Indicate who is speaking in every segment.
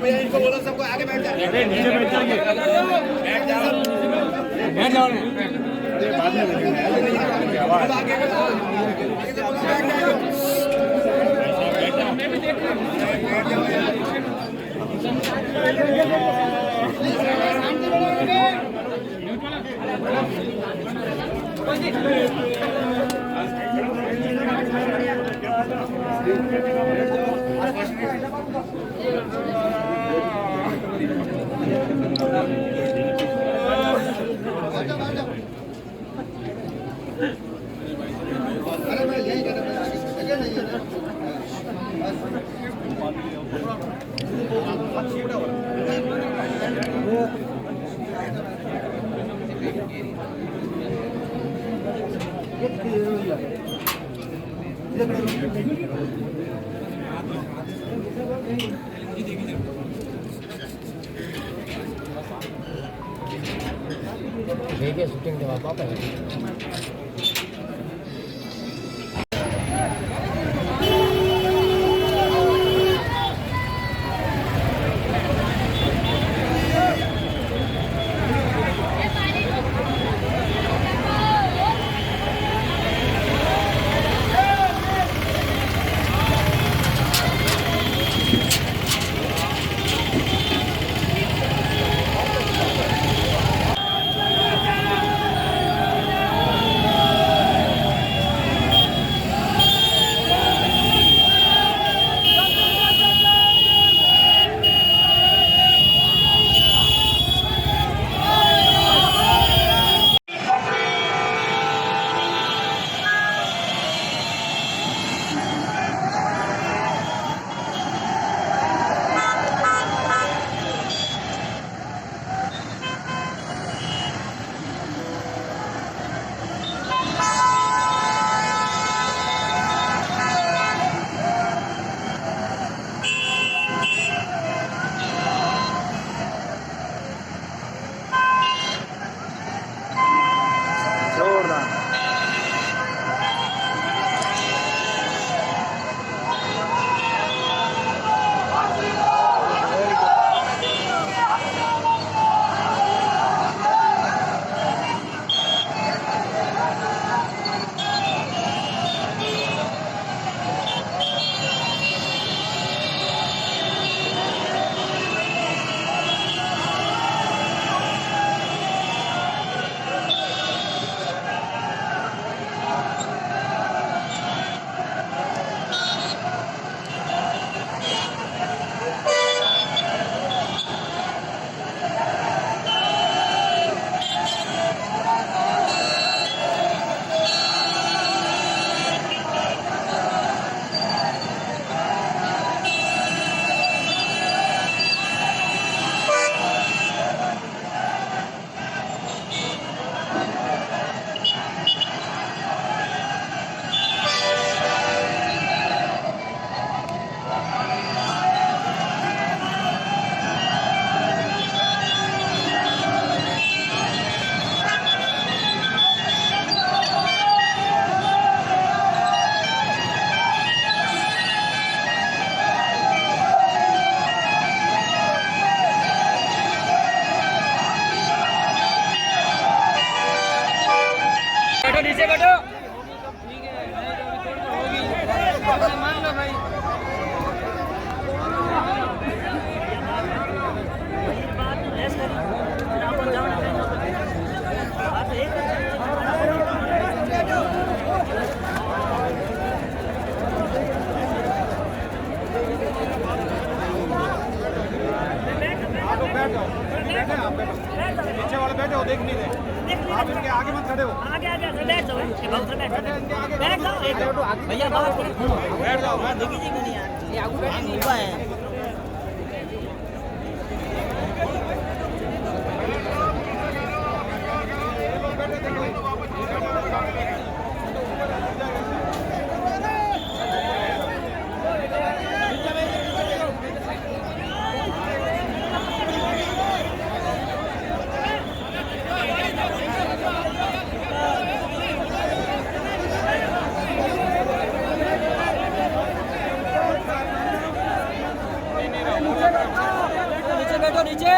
Speaker 1: इनको बोलो सबको आगे बैठ जाओ। नीचे बैठ जाइए। बैठ जाओ। बैठ जाओ। ये बाद में देखेंगे। आवाज आगे जाओ। मैं भी देख रहा हूं। बैठ जाओ यार। देखिए शूटिंग के बाद पापा देख नहीं रहे। आप इनके आगे मत खड़े हो।
Speaker 2: आगे आगे से बैठ जाओ, ये बहुत से बैठ जाओ भैया, बहुत
Speaker 1: बैठ जाओ। मैं
Speaker 2: देखी जी नहीं यार, ये आगू बैठ नहीं हुआ है। नीचे बैठो, नीचे।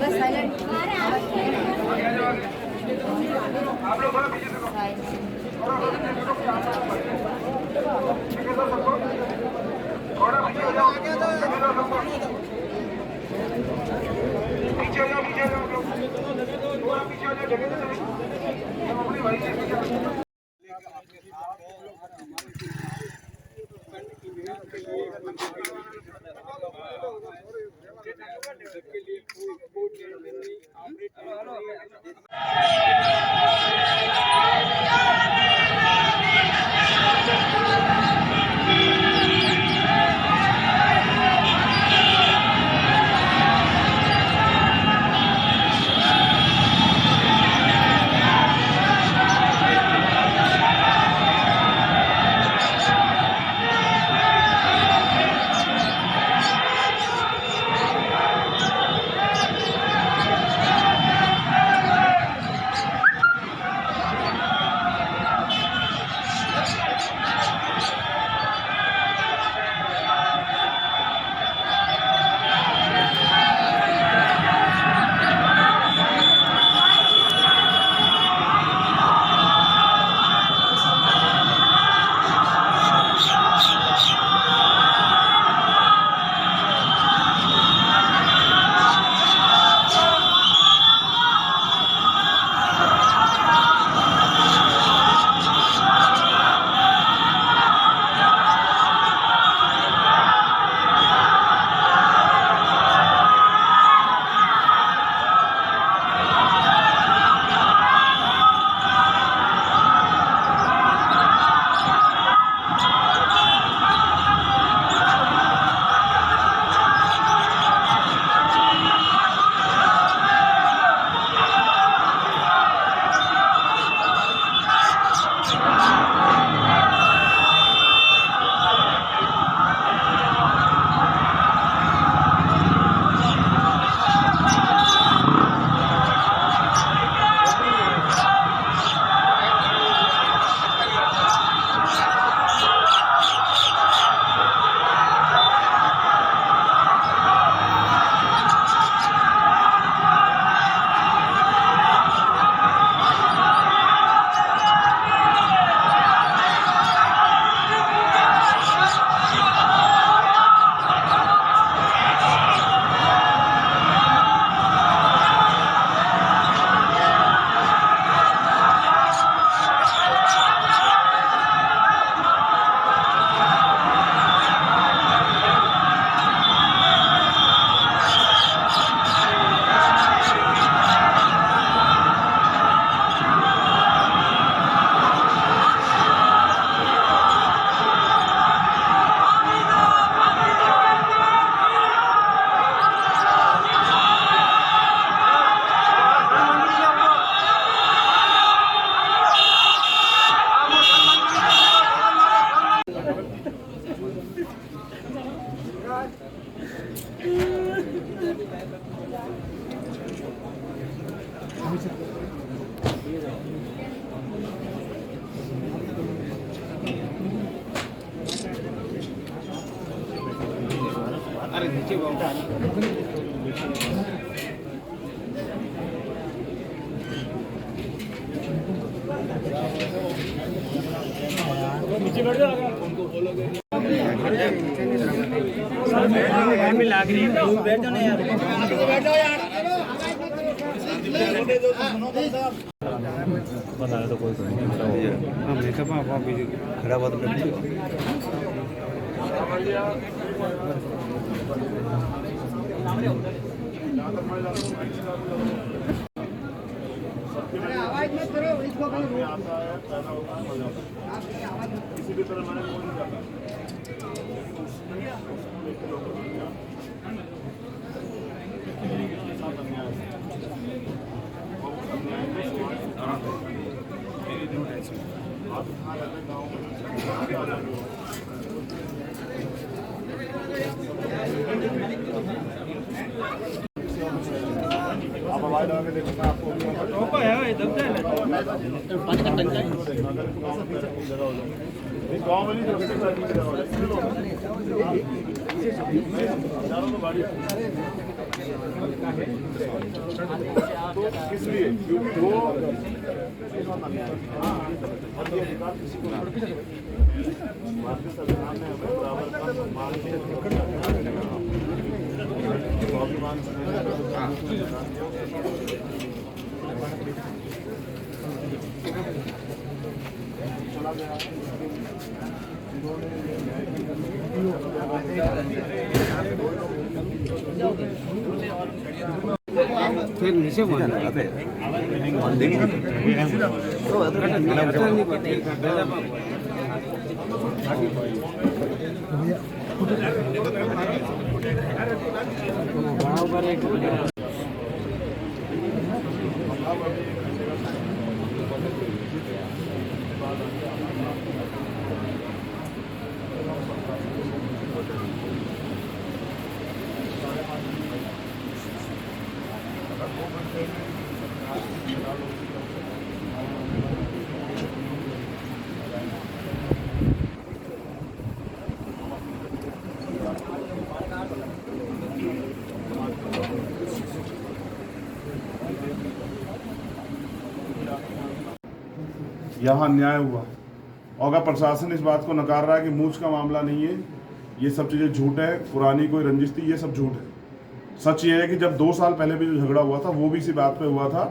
Speaker 3: बस साइलेंट।
Speaker 1: आप लोग थोड़ा पीछे देखो। थोड़ा पीछे हो जाओ। पीछे हो जाओ, पीछे हो जाओ लोग। थोड़ा पीछे हो जाओ, जगह दे दो। हम अपनी भाई से पीछे। अरे नीचे नीचे बैठ जाओ में लाग रही है बैठ जाओ ना यार बैठ जाओ यार बताया तो कोई हमने कब आप खड़ा बात करते हो
Speaker 4: आवाज मत करो इसको
Speaker 5: किसी भी तरह मैंने नहीं करता आप आवाज लगा के देखो मैं आपको गाँव में नहीं तो किस लिए क्योंकि वो अधिकार किसी को भारतीय संविधान ने हमें बराबर का सम्मान चला गया
Speaker 1: फिर नीचे
Speaker 5: यहाँ अन्याय हुआ और अगर प्रशासन इस बात को नकार रहा है कि मूछ का मामला नहीं है, ये सब चीज़ें झूठ है, पुरानी कोई रंजिश थी, ये सब झूठ है। सच ये है कि जब 2 साल पहले भी जो झगड़ा हुआ था वो भी इसी बात पे हुआ था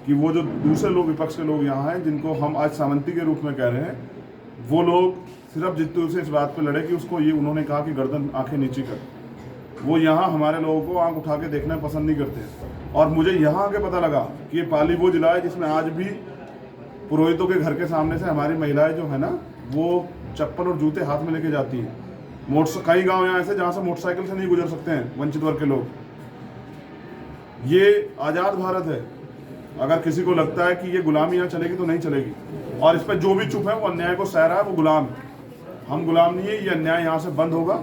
Speaker 5: कि वो जो दूसरे लोग विपक्ष के लोग यहाँ हैं जिनको हम आज सामंती के रूप में कह रहे हैं, वो लोग सिर्फ जितने से इस बात पे लड़े कि उसको ये उन्होंने कहा कि गर्दन आंखें नीचे कर। वो यहाँ हमारे लोगों को आंख उठा के देखना पसंद नहीं करते। और मुझे यहाँ आके पता लगा कि ये पाली वो जिला है जिसमें आज भी पुरोहितों के घर के सामने से हमारी महिलाएं जो है ना वो चप्पल और जूते हाथ में लेके जाती हैं। कई गांव यहाँ ऐसे जहाँ से मोटरसाइकिल से नहीं गुजर सकते हैं वंचित वर्ग के लोग। ये आज़ाद भारत है, अगर किसी को लगता है कि ये गुलामी यहाँ चलेगी तो नहीं चलेगी। और इस पर जो भी चुप है वो अन्याय को सह रहा है, वो गुलाम है। हम गुलाम नहीं है, ये अन्याय यहाँ से बंद होगा।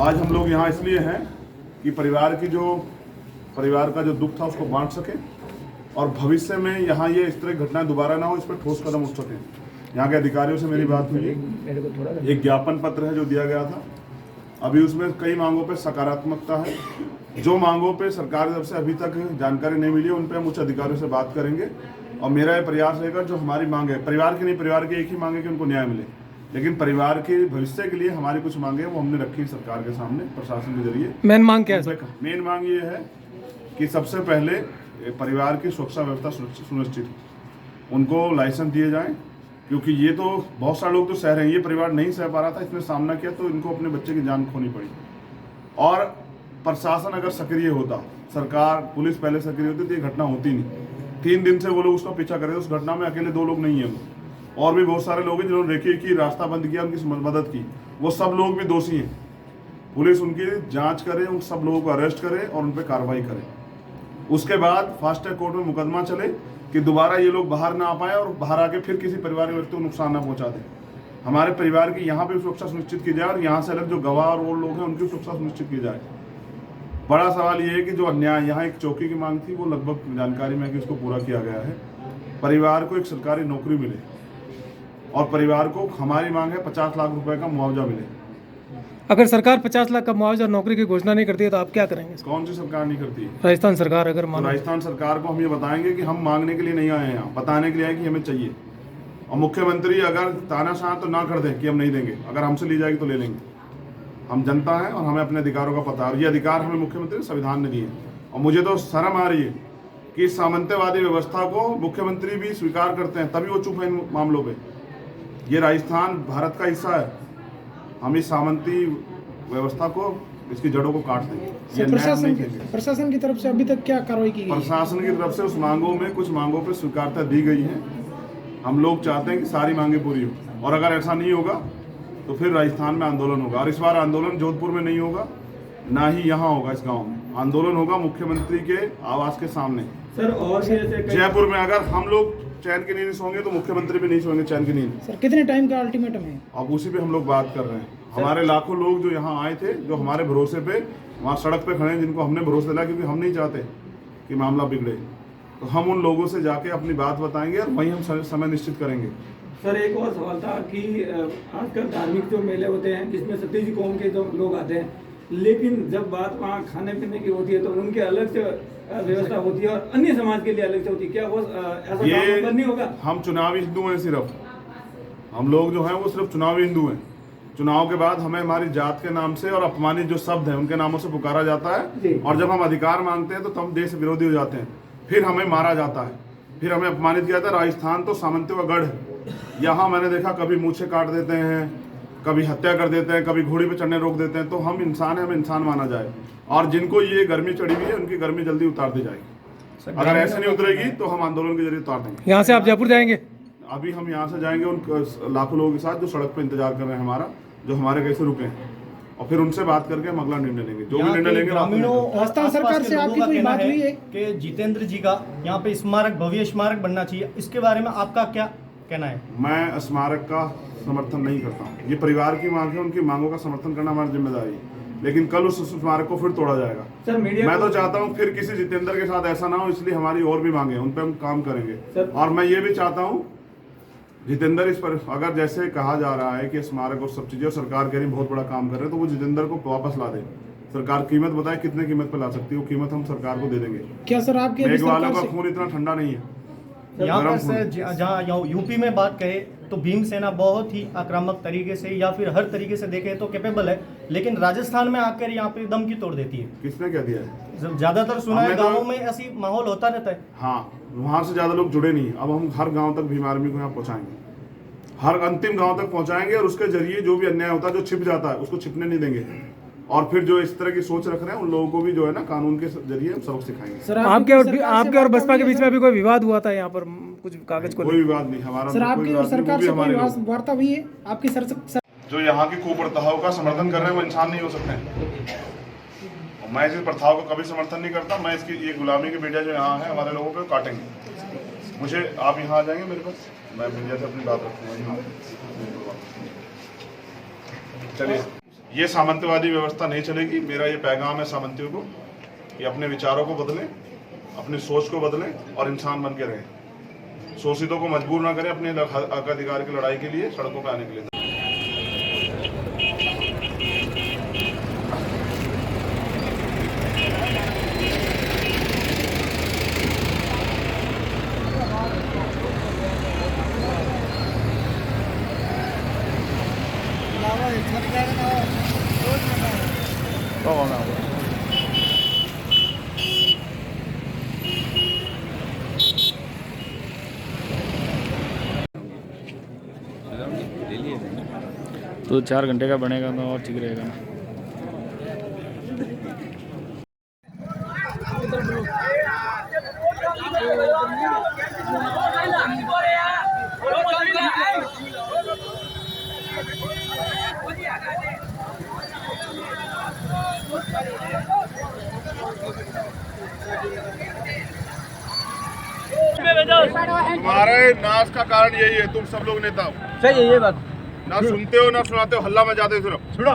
Speaker 5: आज हम लोग यहाँ इसलिए हैं कि परिवार का जो दुख था उसको बांट सके और भविष्य में यहाँ ये इस तरह की घटनाएं दोबारा ना हो, इस पर ठोस कदम उठ सके। यहाँ के अधिकारियों से मेरी बात हुई, एक ज्ञापन पत्र है जो दिया गया था, अभी उसमें कई मांगों पे सकारात्मकता है। जो मांगों पे सरकार की तरफ से अभी तक जानकारी नहीं मिली उन पे हम उच्च अधिकारियों से बात करेंगे। और मेरा ये प्रयास रहेगा, जो हमारी मांग है, परिवार की नहीं, परिवार की एक ही मांग है कि उनको न्याय मिले, लेकिन परिवार के भविष्य के लिए हमारी कुछ मांगे वो हमने रखी सरकार के सामने प्रशासन के जरिए।
Speaker 1: मेन मांग क्या है?
Speaker 5: मेन मांग ये है कि सबसे पहले परिवार की सुरक्षा व्यवस्था सुनिश्चित, उनको लाइसेंस दिए जाएं, क्योंकि ये तो बहुत सारे लोग तो सह रहे हैं, ये परिवार नहीं सह पा रहा था, इसने सामना किया तो इनको अपने बच्चे की जान खोनी पड़ी। और प्रशासन अगर सक्रिय होता, सरकार पुलिस पहले सक्रिय होती तो ये घटना होती नहीं। 3 दिन से वो लोग उसका पीछा कर रहे थे, उस घटना में अकेले 2 लोग नहीं है वो, और भी बहुत सारे लोग हैं जिन्होंने रेखी की रास्ता बंद किया, उनकी मदद की, वो सब लोग भी दोषी हैं। पुलिस उनकी जांच करे, उन सब लोगों को अरेस्ट करे और उन पर कार्रवाई करे। उसके बाद फास्ट ट्रैक कोर्ट में मुकदमा चले कि दोबारा ये लोग बाहर ना आ पाए और बाहर आके फिर किसी परिवार के व्यक्ति को नुकसान ना पहुंचा दे। हमारे परिवार की यहाँ पे सुरक्षा सुनिश्चित की जाए और यहाँ से अलग जो गवाह और वो लोग हैं उनकी सुरक्षा सुनिश्चित की जाए। बड़ा सवाल ये है कि जो अन्याय, यहाँ एक चौकी की मांग थी, वो लगभग जानकारी में कि उसको पूरा किया गया है। परिवार को एक सरकारी नौकरी मिले और परिवार को, हमारी मांग है 50 लाख रुपए का मुआवजा मिले।
Speaker 1: अगर सरकार 50 लाख का मुआवजा और नौकरी की घोषणा नहीं करती है तो आप क्या करेंगे?
Speaker 5: कौन सी सरकार नहीं करती है?
Speaker 1: राजस्थान सरकार अगर
Speaker 5: तो राजस्थान सरकार को हम ये बताएंगे कि हम मांगने के लिए नहीं आए हैं, यहाँ बताने के लिए आए कि हमें चाहिए। और मुख्यमंत्री अगर तानाशाह तो ना कर दें कि हम नहीं देंगे, अगर हमसे ली जाएगी तो ले लेंगे। हम जनता हैं और हमें अपने अधिकारों का पता है, ये अधिकार हमें मुख्यमंत्री संविधान ने दिए। और मुझे तो शर्म आ रही है कि इस सामंतवादी व्यवस्था को मुख्यमंत्री भी स्वीकार करते हैं, तभी वो चुप है इन मामलों पे। ये राजस्थान भारत का हिस्सा है, हम इस सामंती व्यवस्था को, इसकी जड़ों को काट देंगे। ये
Speaker 4: प्रशासन की तरफ से अभी तक क्या कार्रवाई की गई?
Speaker 5: प्रशासन की तरफ से उस मांगों में कुछ मांगों पे स्वीकारता दी गई है। हम लोग चाहते हैं कि सारी मांगें पूरी हो, और अगर ऐसा नहीं होगा तो फिर राजस्थान में आंदोलन होगा। और इस बार आंदोलन जोधपुर में नहीं होगा, ना ही यहाँ होगा, इस गांव में आंदोलन होगा मुख्यमंत्री के आवास के सामने।
Speaker 1: सर और
Speaker 5: जयपुर में अगर हम लोग चैन की नींद सोएंगे तो मुख्यमंत्री भी नहीं सोएंगे चैन की नींद।
Speaker 4: सर कितने टाइम का अल्टीमेटम है?
Speaker 5: अब उसी पे हम लोग बात कर रहे हैं। हमारे लाखों लोग जो यहाँ आए थे, जो हमारे भरोसे पे वहाँ सड़क पे खड़े हैं, जिनको हमने भरोसा दिलाया, क्योंकि हम नहीं चाहते कि मामला बिगड़े, तो हम उन लोगों से जाके अपनी बात बताएंगे और वहीं हम समय निश्चित करेंगे।
Speaker 1: सर एक और सवाल था कि आजकल धार्मिक जो मेले होते हैं जिसमें सतीश कौम के जो लोग आते हैं, लेकिन जब बात वहाँ खाने पीने की होती है तो उनके अलग से व्यवस्था होती है और अन्य समाज के लिए अलग से होती है, क्या वो ऐसा काम नहीं होगा?
Speaker 5: हम चुनावी हिंदू हैं, सिर्फ हम लोग जो हैं वो सिर्फ चुनावी हिंदू हैं। चुनाव के बाद हमें हमारी जात के नाम से और अपमानित जो शब्द हैं उनके नामों से पुकारा जाता है, और जब हम अधिकार मांगते हैं तो हम देश विरोधी हो जाते हैं, फिर हमें मारा जाता है, फिर हमें अपमानित किया जाता है। राजस्थान तो सामंतियों का गढ़ है, यहाँ मैंने देखा कभी मूछे काट देते हैं, कभी हत्या कर देते हैं, कभी घोड़ी पे चढ़ने रोक देते हैं। तो हम इंसान हैं, हमें इंसान माना जाए, और जिनको ये गर्मी चढ़ी हुई है उनकी गर्मी जल्दी उतार दी जाएगी। अगर ऐसे नहीं उतरेगी तो हम आंदोलन के जरिए उतार देंगे।
Speaker 4: यहाँ से आप जयपुर जाएंगे?
Speaker 5: अभी हम यहाँ से जाएंगे उन लाखों लोगों के साथ जो सड़क पे इंतजार कर रहे हैं हमारा, जो हमारे कैसे रुके हैं, और फिर उनसे बात करके हम अगला निर्णय लेंगे। जो भी निर्णय लेंगे
Speaker 4: राजस्थान सरकार से आपकी कोई बात हुई है
Speaker 6: कि जितेंद्र जी का यहाँ पे स्मारक, भव्य स्मारक बनना चाहिए, इसके बारे में आपका क्या कहना है?
Speaker 5: मैं स्मारक का समर्थन नहीं करता हूँ, ये परिवार की मांग है, उनकी मांगों का समर्थन करना हमारी जिम्मेदारी है, लेकिन कल उस स्मारक को फिर तोड़ा जाएगा।
Speaker 1: सर
Speaker 5: मैं तो चाहता हूँ फिर किसी जितेंद्र के साथ ऐसा ना हो, इसलिए हमारी और भी मांगे, उन पर हम काम करेंगे। और मैं ये भी चाहता हूँ जितेंद्र इस पर, अगर जैसे कहा जा रहा है कि स्मारक और सब चीजें, और सरकार कह रही बहुत बड़ा काम कर रहे हैं, तो वो जितेंद्र को वापस ला दे। सरकार कीमत बताए कितने कीमत पे ला सकती है, वो कीमत हम सरकार को दे देंगे।
Speaker 4: क्या सर आपके
Speaker 5: मेघवालों का खून इतना ठंडा नहीं है।
Speaker 6: यहाँ पर जहाँ यूपी में बात कहे तो भीमसेना बहुत ही आक्रामक तरीके से या फिर हर तरीके से देखे तो कैपेबल है, लेकिन राजस्थान में आकर यहाँ पे दम की तोड़ देती है।
Speaker 5: किसने क्या दिया है?
Speaker 6: ज्यादातर सुना है गाँवों में ऐसी माहौल होता रहता है।
Speaker 5: हाँ, वहाँ से ज्यादा लोग जुड़े नहीं। अब हम हर गाँव तक भीम आर्मी को यहाँ पहुँचाएंगे, हर अंतिम गांव तक पहुंचाएंगे, और उसके जरिए जो भी अन्याय होता है, जो छिप जाता है, उसको छिपने नहीं देंगे। और फिर जो इस तरह की सोच रख रहे हैं उन लोगों को भी जो है ना कानून के जरिए हम सबक सिखाएंगे।
Speaker 4: सर आपके और बसपा के बीच में अभी कोई विवाद हुआ था यहाँ पर कुछ कागज को?
Speaker 5: कोई विवाद नहीं हमारा।
Speaker 4: सर आपकी और सरकार से कोई वार्ता हुई है आपकी?
Speaker 5: जो यहाँ की कुप्रथाओं का समर्थन कर रहे हैं वो इंसान नहीं हो सकते हैं। मैं इस प्रथाओं को कभी समर्थन नहीं करता। मैं इसकी ये गुलामी की मीडिया जो यहाँ है हमारे लोगों पे काटेंगे। मुझे आप यहाँ आ जाएंगे मेरे पास, मैं मीडिया से अपनी बात रखूँगा। चलिए, ये सामंतवादी व्यवस्था नहीं चलेगी। मेरा ये पैगाम है सामंतियों को कि अपने विचारों को बदलें, अपनी सोच को बदलें और इंसान बन के रहें। शोषितों को मजबूर ना करें अपने हक अधिकार की लड़ाई के लिए सड़कों पर आने के लिए।
Speaker 7: तो 4 घंटे का बनेगा तो और ठीक रहेगा ना।
Speaker 5: तुम्हारे नाश का कारण यही है, तुम सब लोग नेता हो।
Speaker 4: सही है ये बात।
Speaker 5: ना सुनते हो ना सुनाते हो, हल्ला मचाते हो सिर्फ। सुनो,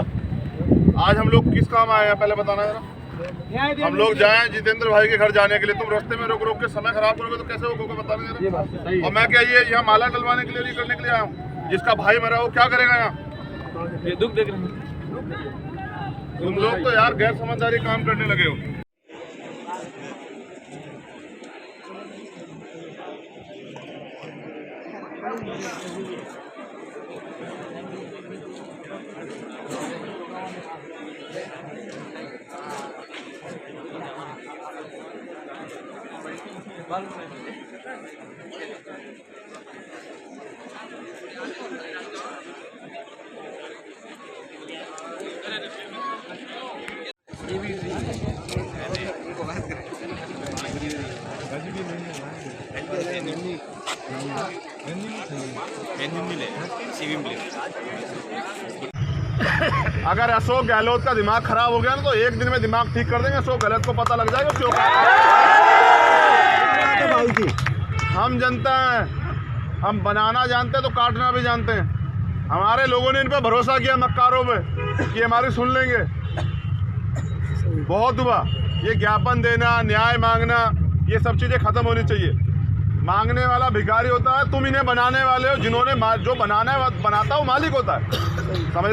Speaker 5: आज हम लोग किस काम आए हैं पहले बताना जरा। हम लोग जाएं जितेंद्र भाई के घर जाने के लिए, तुम रास्ते में रोक रोक के समय खराब करोगे तो कैसे होगा बताना जरा। और मैं क्या ये यहाँ माला डलवाने के लिए करने के लिए आया हूँ? जिसका भाई मरा हो क्या करेगा यहाँ?
Speaker 7: ये दुख देख रहे हैं
Speaker 5: तुम लोग तो यार गैर समझदारी काम करने लगे हो। अगर अशोक गहलोत का दिमाग खराब हो गया ना तो एक दिन में दिमाग ठीक कर देंगे। अशोक गहलोत को पता लग जाएगा क्यों। हम जनता हैं, हम बनाना जानते हैं तो काटना भी जानते हैं। हमारे लोगों ने इन पे भरोसा किया मक्कारों पे कि हमारी सुन लेंगे। बहुत हुआ। ये ज्ञापन देना, न्याय मांगना, ये सब चीजें खत्म होनी चाहिए। मांगने वाला भिखारी होता है, तुम इन्हें बनाने वाले हो। जिन्होंने जो बनाना है बनाता है वो मालिक होता है। समझ